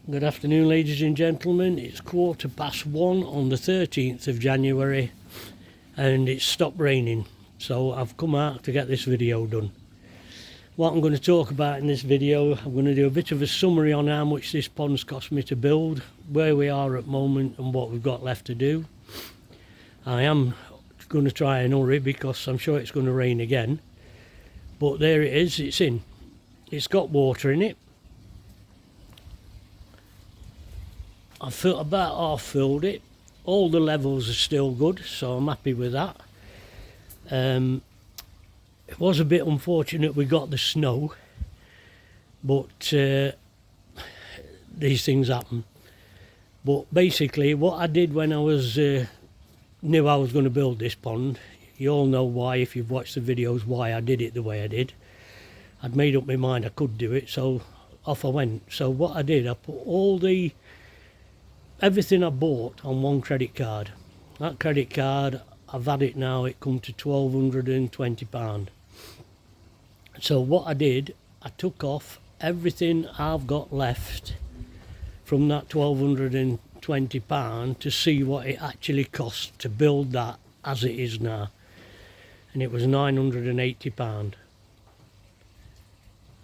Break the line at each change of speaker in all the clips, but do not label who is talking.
Good afternoon, ladies and gentlemen. It's 1:15 on the 13th of January and it's stopped raining, so I've come out to get this video done. What I'm going to talk about in this video, I'm going to do a bit of a summary on how much this pond's cost me to build, where we are at the moment and what we've got left to do. I am going to try and hurry because I'm sure it's going to rain again, but there it is, it's in. It's got water in it. I've about half filled it. All the levels are still good, so I'm happy with that. It was a bit unfortunate we got the snow, but these things happen. But basically what I did when I was knew I was going to build this pond, you all know why if you've watched the videos why I did it the way I did. I'd made up my mind I could do it, so off I went. So what I did, I put everything I bought on one credit card. That credit card, I've had it now, it come to £1,220. So what I did, I took off everything I've got left from that £1,220 to see what it actually cost to build that as it is now. And it was £980.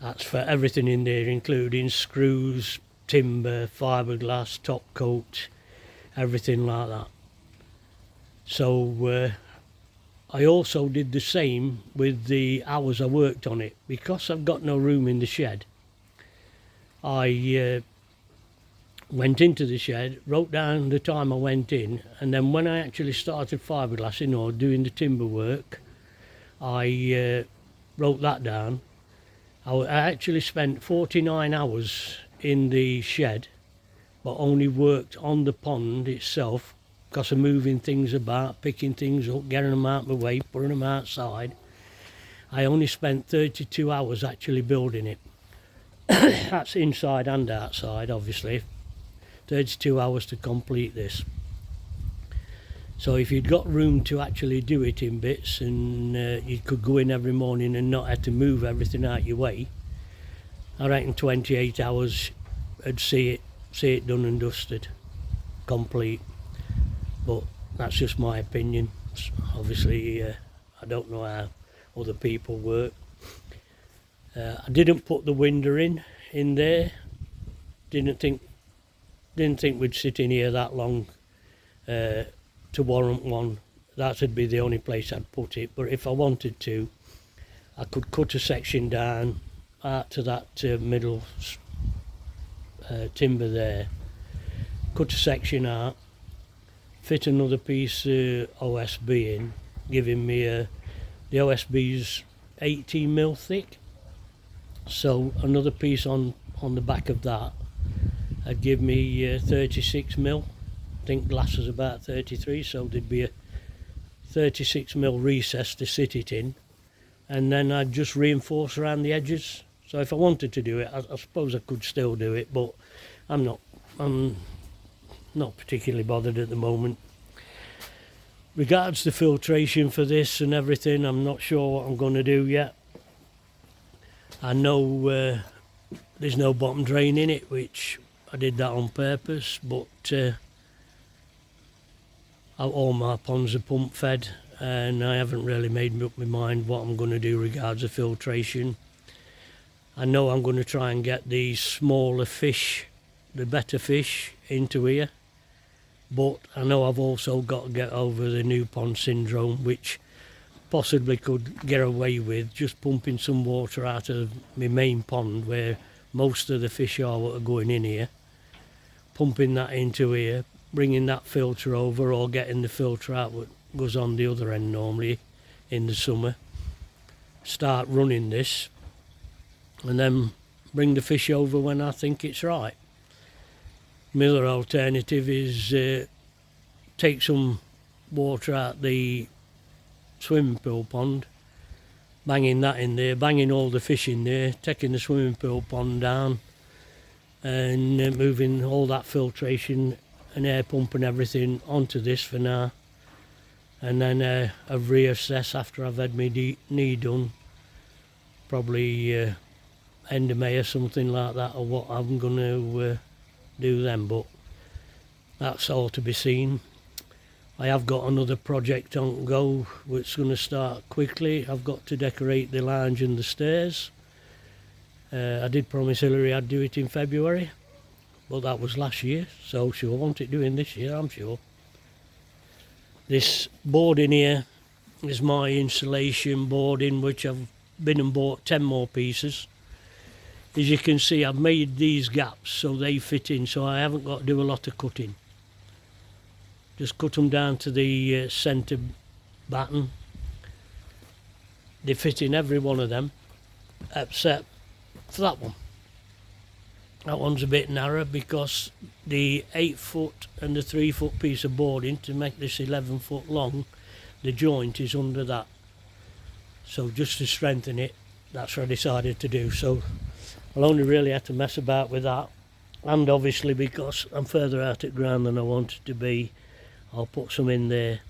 That's for everything in there, including screws, timber, fiberglass, top coat, everything like that. So I also did the same with the hours I worked on it. Because I've got no room in the shed, I went into the shed, wrote down the time I went in, and then when I actually started fiberglassing or doing the timber work, I wrote that down. I actually spent 49 hours in the shed, but only worked on the pond itself because of moving things about, picking things up, getting them out of my way, putting them outside. I only spent 32 hours actually building it. That's inside and outside, obviously. 32 hours to complete this. So if you'd got room to actually do it in bits and you could go in every morning and not have to move everything out your way, I reckon 28 hours I'd see it done and dusted, complete. But that's just my opinion. Obviously I don't know how other people work. I didn't put the window in there. Didn't think we'd sit in here that long to warrant one. That would be the only place I'd put it. But if I wanted to, I could cut a section down out to that middle timber there, cut a section out, fit another piece OSB in, giving me the OSB's 18mm thick, so another piece on the back of that would give me 36mm. I think glass is about 33, so there'd be a 36mm recess to sit it in, and then I'd just reinforce around the edges. So if I wanted to do it, I suppose I could still do it, but I'm not particularly bothered at the moment. Regards to filtration for this and everything, I'm not sure what I'm going to do yet. I know there's no bottom drain in it, which I did that on purpose, but all my ponds are pump fed and I haven't really made up my mind what I'm going to do regards to filtration. I know I'm going to try and get the smaller fish, the better fish, into here, but I know I've also got to get over the new pond syndrome, which possibly could get away with just pumping some water out of my main pond where most of the fish are what are going in here, pumping that into here, bringing that filter over, or getting the filter out what goes on the other end normally in the summer, start running this, and then bring the fish over when I think it's right. My other alternative is take some water out the swimming pool pond, banging that in there, banging all the fish in there, taking the swimming pool pond down and moving all that filtration and air pump and everything onto this for now, and then I'll reassess after I've had my knee done, probably end of May or something like that, or what I'm going to do them, but that's all to be seen. I have got another project on go which is going to start quickly. I've got to decorate the lounge and the stairs. I did promise Hillary I'd do it in February, but that was last year, so she'll want it doing this year, I'm sure. This boarding here is my insulation boarding, which I've been and bought 10 more pieces. As you can see, I've made these gaps so they fit in, so I haven't got to do a lot of cutting. Just cut them down to the centre batten. They fit in every one of them, except for that one. That one's a bit narrow because the 8 foot and the 3 foot piece of boarding to make this 11 foot long, the joint is under that. So just to strengthen it, that's what I decided to do. So I'll only really have to mess about with that. And obviously because I'm further out at ground than I wanted to be, I'll put some in there.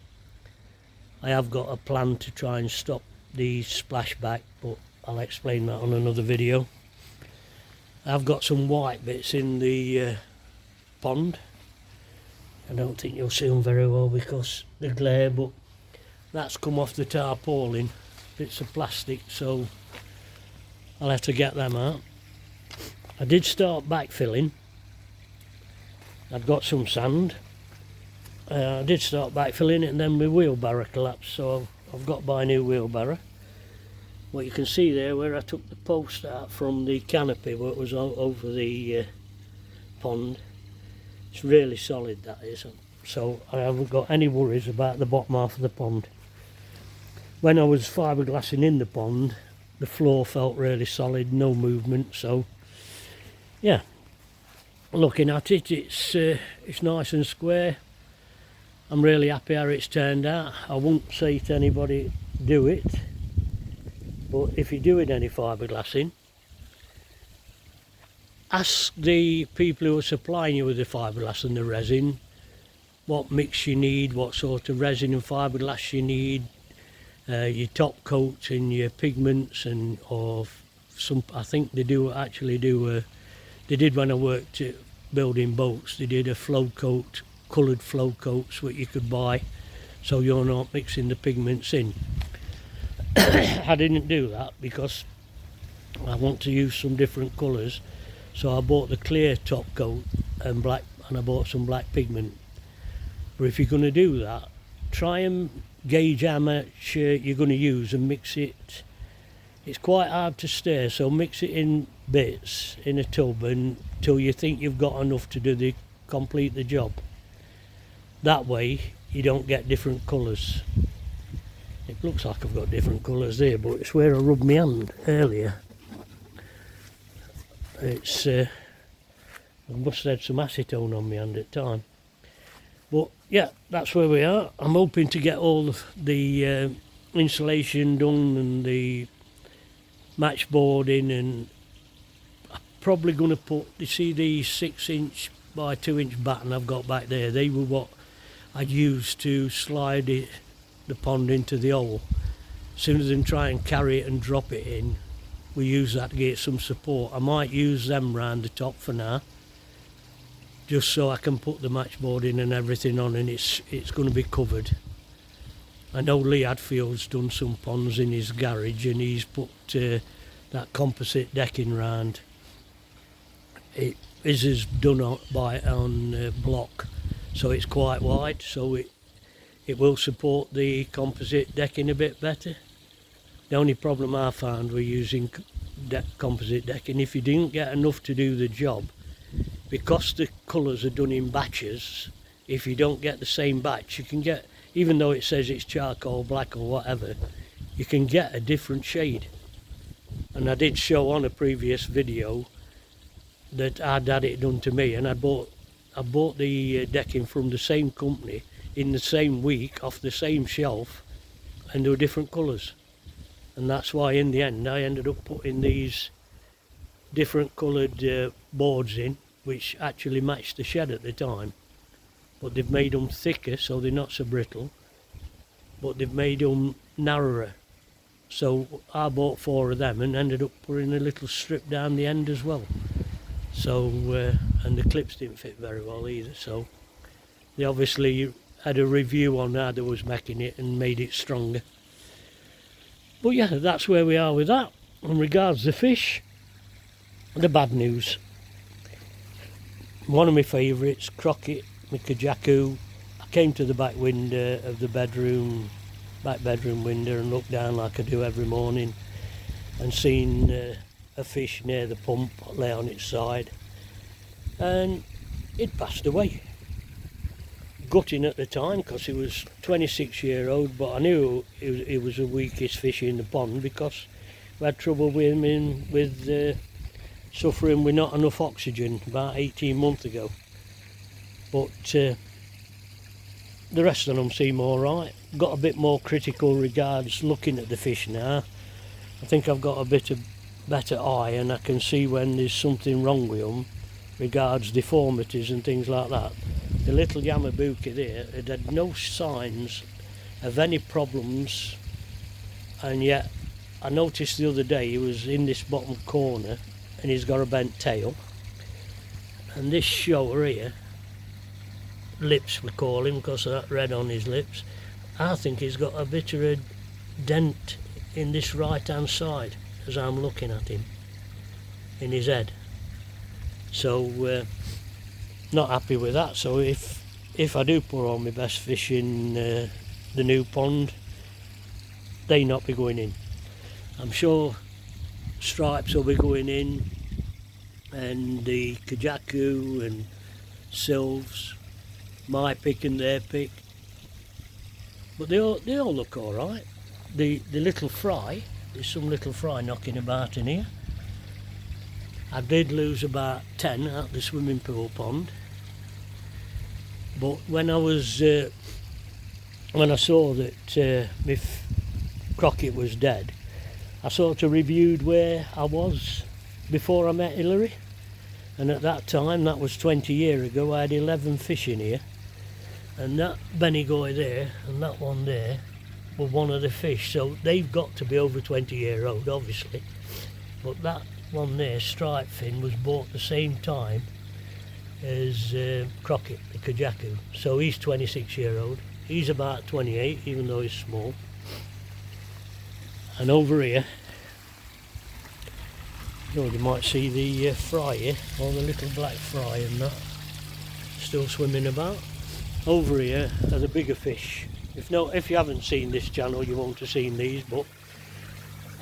I have got a plan to try and stop the splashback, but I'll explain that on another video. I've got some white bits in the pond. I don't think you'll see them very well because the glare, but that's come off the tarpaulin, bits of plastic, so I'll have to get them out. I did start backfilling. I've got some sand. I did start backfilling it and then my wheelbarrow collapsed, so I've got to buy a new wheelbarrow. What you can see there where I took the post out from the canopy where it was over the pond, it's really solid, that is, so I haven't got any worries about the bottom half of the pond. When I was fiberglassing in the pond, the floor felt really solid, no movement, so yeah, looking at it, it's nice and square. I'm really happy how it's turned out. I won't say to anybody do it, but if you're doing any fiberglassing, ask the people who are supplying you with the fiberglass and the resin what mix you need, what sort of resin and fiberglass you need, your top coats and your pigments, and or some. I think they do actually do. They did when I worked at building boats. They did a flow coat, coloured flow coats, what you could buy, so you're not mixing the pigments in. I didn't do that because I want to use some different colours, so I bought the clear top coat and black, and I bought some black pigment. But if you're going to do that, try and gauge how much you're going to use and mix it. It's quite hard to stir, so mix it in bits in a tub until you think you've got enough to complete the job. That way you don't get different colours. It looks like I've got different colours there, but it's where I rubbed my hand earlier. It's I must have had some acetone on my hand at the time. But yeah, that's where we are. I'm hoping to get all the insulation done and the matchboarding, and I'm probably going to put, you see these 6" by 2" batten I've got back there, they were what I'd use to slide the pond into the hole. Sooner than try and carry it and drop it in, we use that to get some support. I might use them round the top for now, just so I can put the matchboarding and everything on, and it's going to be covered. I know Lee Hadfield's done some ponds in his garage, and he's put that composite decking round. It is done on block, so it's quite wide, so it will support the composite decking a bit better. The only problem I found with using composite decking, if you didn't get enough to do the job, because the colours are done in batches, if you don't get the same batch, you can get, even though it says it's charcoal black or whatever, you can get a different shade. And I did show on a previous video that I'd had it done to me, and I bought the decking from the same company in the same week off the same shelf, and they were different colours. And that's why in the end I ended up putting these different coloured boards in, which actually matched the shed at the time, but they've made them thicker so they're not so brittle, but they've made them narrower. So I bought 4 of them and ended up putting a little strip down the end as well. So and the clips didn't fit very well either, so they obviously had a review on how they was making it and made it stronger. But yeah, that's where we are with that. In regards to fish, the bad news. One of my favourites, Crockett, my Kajaku. I came to the back window of the back bedroom window, and looked down like I do every morning, and seen a fish near the pump lay on its side, and it passed away. Gutting at the time because he was 26-year-old, but I knew it was the weakest fish in the pond because we had trouble with him with suffering with not enough oxygen about 18 months ago. But the rest of them seem alright. Got a bit more critical regards looking at the fish now. I think I've got a bit of better eye, and I can see when there's something wrong with them regards deformities and things like that. The little Yamabuki there, it had no signs of any problems, and yet I noticed the other day he was in this bottom corner and he's got a bent tail, and this shoulder here, lips we call him because of that red on his lips, I think he's got a bit of a dent in this right hand side as I'm looking at him, in his head. So not happy with that. So if I do put on my best fish in the new pond, they not be going in. I'm sure stripes will be going in, and the Kajaku and silves, my pick and their pick, but they all look all right. The little fry, there's some little fry knocking about in here. I did lose about 10 at the swimming pool pond, but when I saw that Miss Crockett was dead, I sort of reviewed where I was before I met Hillary, and at that time, that was 20 years ago, I had 11 fish in here, and that Bennygoy there and that one there were one of the fish, so they've got to be over 20-year-old obviously. But that one there, striped fin, was bought the same time as Crockett, the Kajaku, so he's 26-year-old. He's about 28, even though he's small. And over here, you might see the fry here, or the little black fry and that, still swimming about. Over here are the bigger fish. If you haven't seen this channel, you won't have seen these, but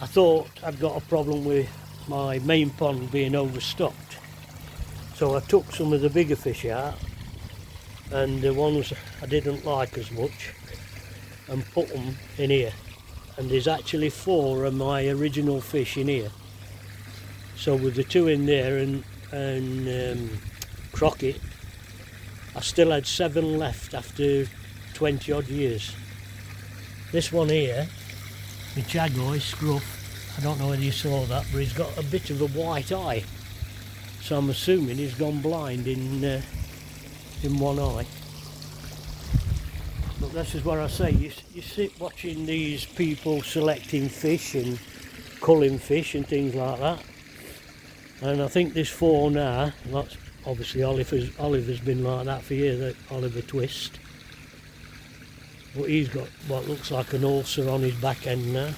I thought I'd got a problem with my main pond being overstocked. So I took some of the bigger fish out, and the ones I didn't like as much, and put them in here. And there's actually 4 of my original fish in here. So with the 2 in there and Crockett, I still had 7 left after 20 odd years. This one here, the Chagoy Scruff, I don't know whether you saw that, but he's got a bit of a white eye. So I'm assuming he's gone blind in one eye. But this is what I say, you sit watching these people selecting fish and culling fish and things like that. And I think there's 4 now. That's obviously Oliver's been like that for years, that Oliver Twist. But he's got what looks like an ulcer on his back end now.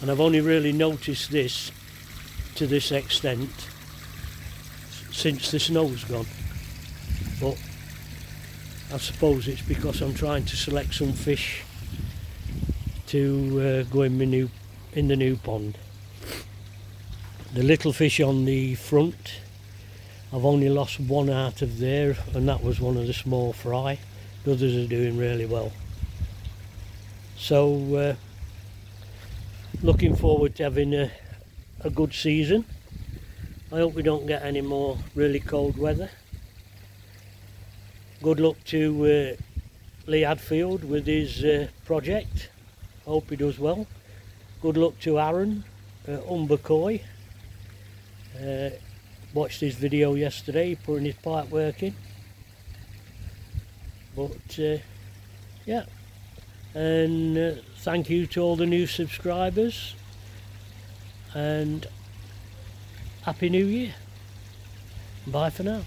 And I've only really noticed this to this extent since the snow's gone. But I suppose it's because I'm trying to select some fish to go in the new pond. The little fish on the front, I've only lost 1 out of there, and that was one of the small fry. The others are doing really well. So looking forward to having a good season. I hope we don't get any more really cold weather. Good luck to Lee Hadfield with his project. Hope he does well. Good luck to Aaron at Umbercoy. Watched his video yesterday, putting his pipe work in. But yeah, and thank you to all the new subscribers, and Happy New Year. Bye for now.